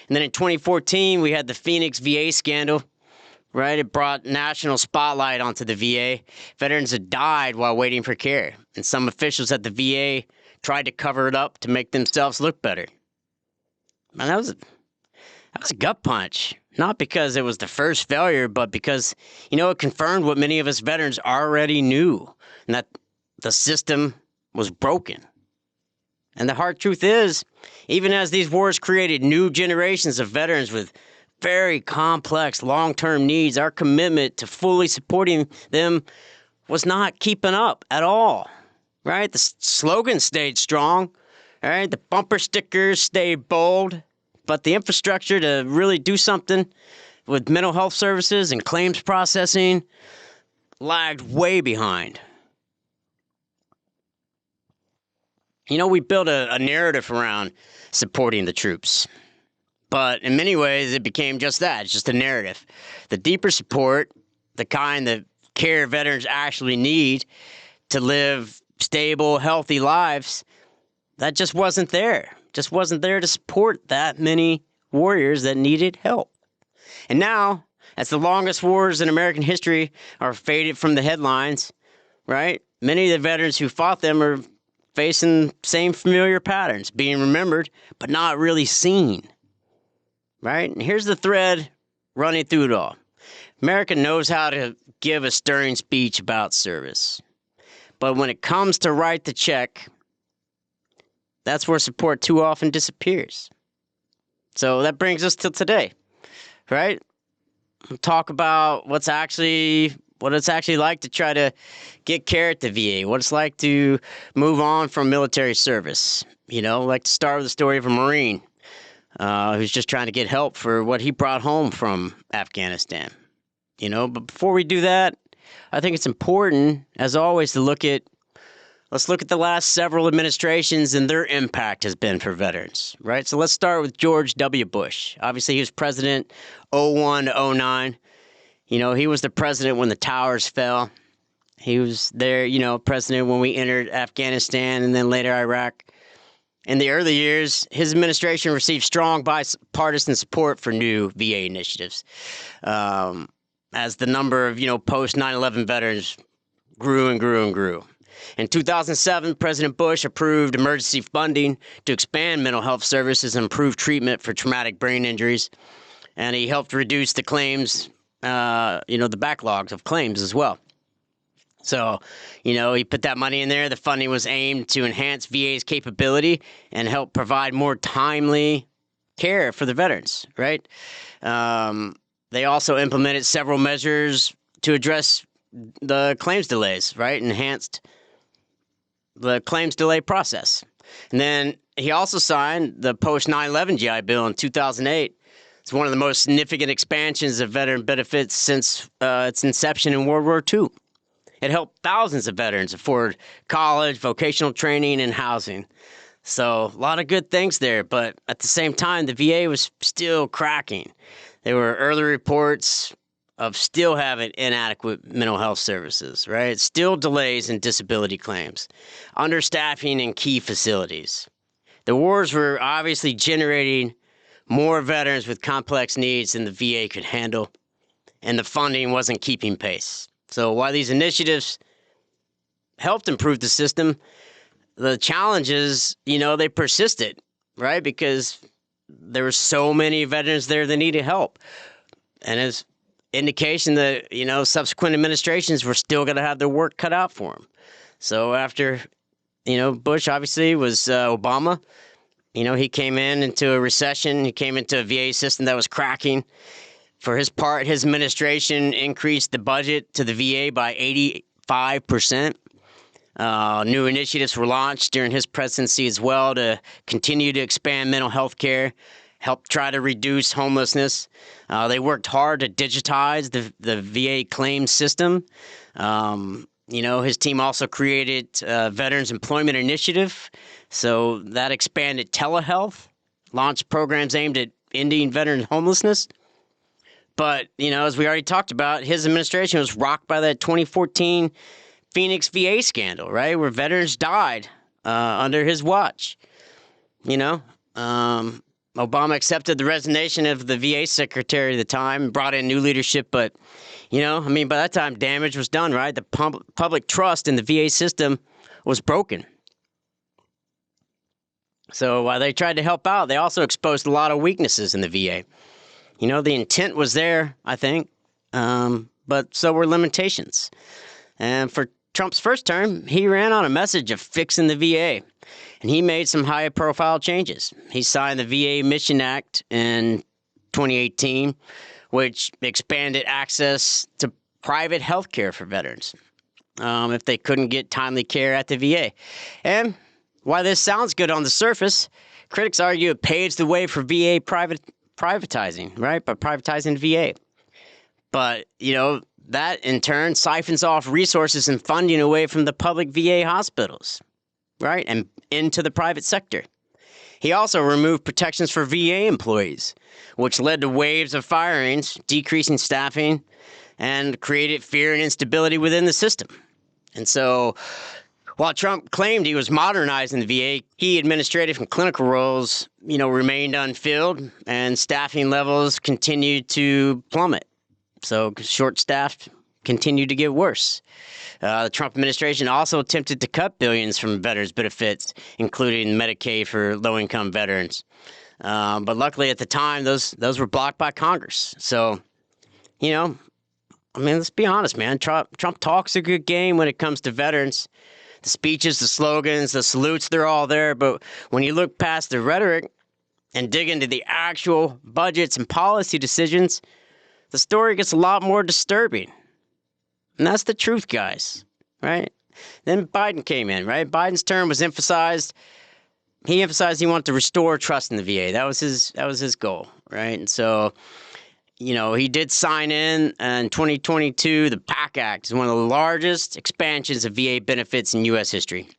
And then in 2014, we had the Phoenix VA scandal, right? It brought national spotlight onto the VA. Veterans had died while waiting for care, and some officials at the VA tried to cover it up to make themselves look better. Man, that was a gut punch. Not because it was the first failure, but because, it confirmed what many of us veterans already knew, and that the system was broken. And the hard truth is, even as these wars created new generations of veterans with very complex long-term needs, our commitment to fully supporting them was not keeping up at all, right? The slogan stayed strong, all right? The bumper stickers stayed bold, but the infrastructure to really do something with mental health services and claims processing lagged way behind. We built a narrative around supporting the troops. But in many ways, it became just that. It's just a narrative. The deeper support, the kind that care veterans actually need to live stable, healthy lives, that just wasn't there. Just wasn't there to support that many warriors that needed help. And now, as the longest wars in American history are faded from the headlines, right? Many of the veterans who fought them are facing same familiar patterns, being remembered, but not really seen. Right? And here's the thread running through it all. America knows how to give a stirring speech about service. But when it comes to write the check, that's where support too often disappears. So that brings us to today, right? We'll talk about what it's actually like to try to get care at the VA, what it's like to move on from military service. Like to start with the story of a Marine who's just trying to get help for what he brought home from Afghanistan. But before we do that, I think it's important, as always, to let's look at the last several administrations and their impact has been for veterans, right? So let's start with George W. Bush. Obviously, he was president 01 to 09. He was the president when the towers fell. He was there, president when we entered Afghanistan and then later Iraq. In the early years, his administration received strong bipartisan support for new VA initiatives, as the number of, post 9/11 veterans grew and grew and grew. In 2007, President Bush approved emergency funding to expand mental health services and improve treatment for traumatic brain injuries, and he helped reduce the claims, the backlogs of claims as well. So, he put that money in there. The funding was aimed to enhance VA's capability and help provide more timely care for the veterans, right? They also implemented several measures to address the claims delays, right? Enhanced the claims delay process. And then he also signed the post 9/11 GI Bill in 2008. It's one of the most significant expansions of veteran benefits since its inception in World War II. It helped thousands of veterans afford college, vocational training, and housing. So a lot of good things there, but at the same time, the VA was still cracking. There were early reports of still having inadequate mental health services, right? Still delays in disability claims, understaffing in key facilities. The wars were obviously generating more veterans with complex needs than the VA could handle, and the funding wasn't keeping pace. So while these initiatives helped improve the system, the challenges, they persisted, right? Because there were so many veterans there that needed help. And as indication that, subsequent administrations were still going to have their work cut out for them. So after, Bush obviously was Obama, he came into a recession. He came into a VA system that was cracking. For his part, his administration increased the budget to the VA by 85%. New initiatives were launched during his presidency as well to continue to expand mental health care, help try to reduce homelessness. They worked hard to digitize the VA claims system. His team also created Veterans Employment Initiative. So that expanded telehealth, launched programs aimed at ending veteran homelessness. But, as we already talked about, his administration was rocked by that 2014 Phoenix VA scandal, right, where veterans died under his watch. Obama accepted the resignation of the VA secretary at the time, brought in new leadership, but, by that time, damage was done, right? The public trust in the VA system was broken. So while they tried to help out, they also exposed a lot of weaknesses in the VA. The intent was there, I think, but so were limitations. And for Trump's first term, he ran on a message of fixing the VA, and he made some high-profile changes. He signed the VA Mission Act in 2018, which expanded access to private health care for veterans if they couldn't get timely care at the VA. And while this sounds good on the surface, critics argue it paves the way for VA privatizing, right? By privatizing VA. But, that in turn siphons off resources and funding away from the public VA hospitals, right? And into the private sector. He also removed protections for VA employees, which led to waves of firings, decreasing staffing, and created fear and instability within the system. And so, while Trump claimed he was modernizing the VA, key administrative and clinical roles, remained unfilled, and staffing levels continued to plummet. So short-staffed continued to get worse. The Trump administration also attempted to cut billions from veterans' benefits, including Medicaid for low-income veterans. But luckily at the time, those were blocked by Congress. So, let's be honest, man. Trump talks a good game when it comes to veterans. The speeches, the slogans, the salutes, they're all there. But when you look past the rhetoric and dig into the actual budgets and policy decisions, the story gets a lot more disturbing. And that's the truth, guys, right? Then Biden came in, right? Biden's term was emphasized. He emphasized he wanted to restore trust in the VA. That was his goal, right? And so, he did sign in 2022. The PAC Act is one of the largest expansions of VA benefits in U.S. history.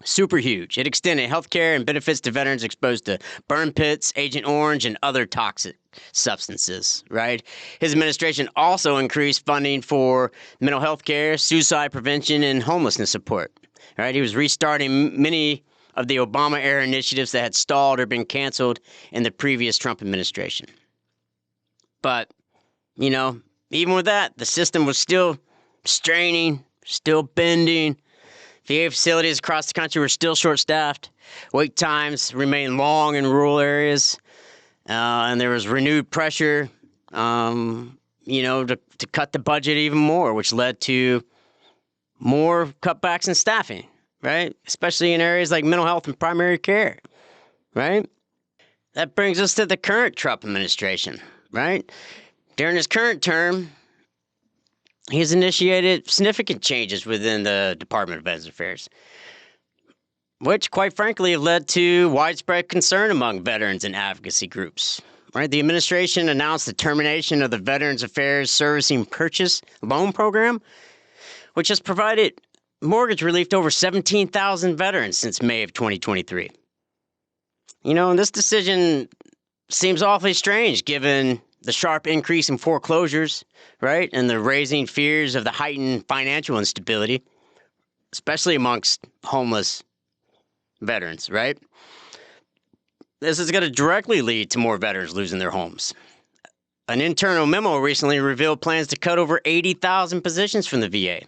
Super huge. It extended health care and benefits to veterans exposed to burn pits, Agent Orange, and other toxic substances, right? His administration also increased funding for mental health care, suicide prevention, and homelessness support, right? He was restarting many of the Obama-era initiatives that had stalled or been canceled in the previous Trump administration. But, even with that, the system was still straining, still bending. VA facilities across the country were still short-staffed. Wait times remained long in rural areas. And there was renewed pressure, to cut the budget even more, which led to more cutbacks in staffing, right? Especially in areas like mental health and primary care, right? That brings us to the current Trump administration, right? During his current term, he's initiated significant changes within the Department of Veterans Affairs, which, quite frankly, have led to widespread concern among veterans and advocacy groups. Right? The administration announced the termination of the Veterans Affairs Servicing Purchase Loan Program, which has provided mortgage relief to over 17,000 veterans since May of 2023. And this decision seems awfully strange given the sharp increase in foreclosures, right, and the raising fears of the heightened financial instability, especially amongst homeless veterans, right? This is going to directly lead to more veterans losing their homes. An internal memo recently revealed plans to cut over 80,000 positions from the VA.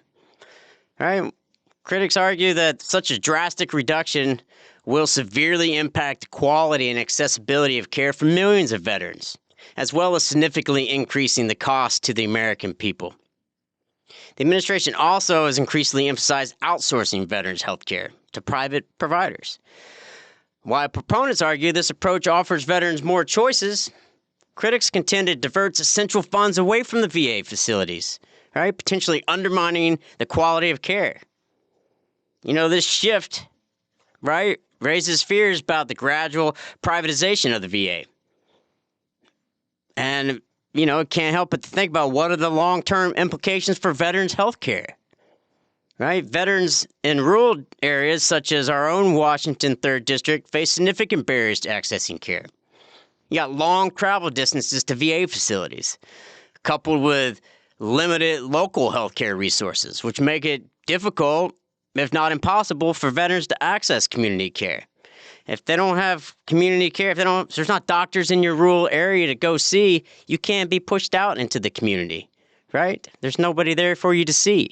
All right? Critics argue that such a drastic reduction will severely impact the quality and accessibility of care for millions of veterans, as well as significantly increasing the cost to the American people. The administration also has increasingly emphasized outsourcing veterans' health care to private providers. While proponents argue this approach offers veterans more choices, critics contend it diverts essential funds away from the VA facilities, right? Potentially undermining the quality of care. This shift, right, raises fears about the gradual privatization of the VA. And, it can't help but to think about what are the long-term implications for veterans' health care. Right? Veterans in rural areas, such as our own Washington 3rd District, face significant barriers to accessing care. You got long travel distances to VA facilities, coupled with limited local healthcare resources, which make it difficult, if not impossible, for veterans to access community care. If they don't have community care, if there's not doctors in your rural area to go see, you can't be pushed out into the community, right? There's nobody there for you to see.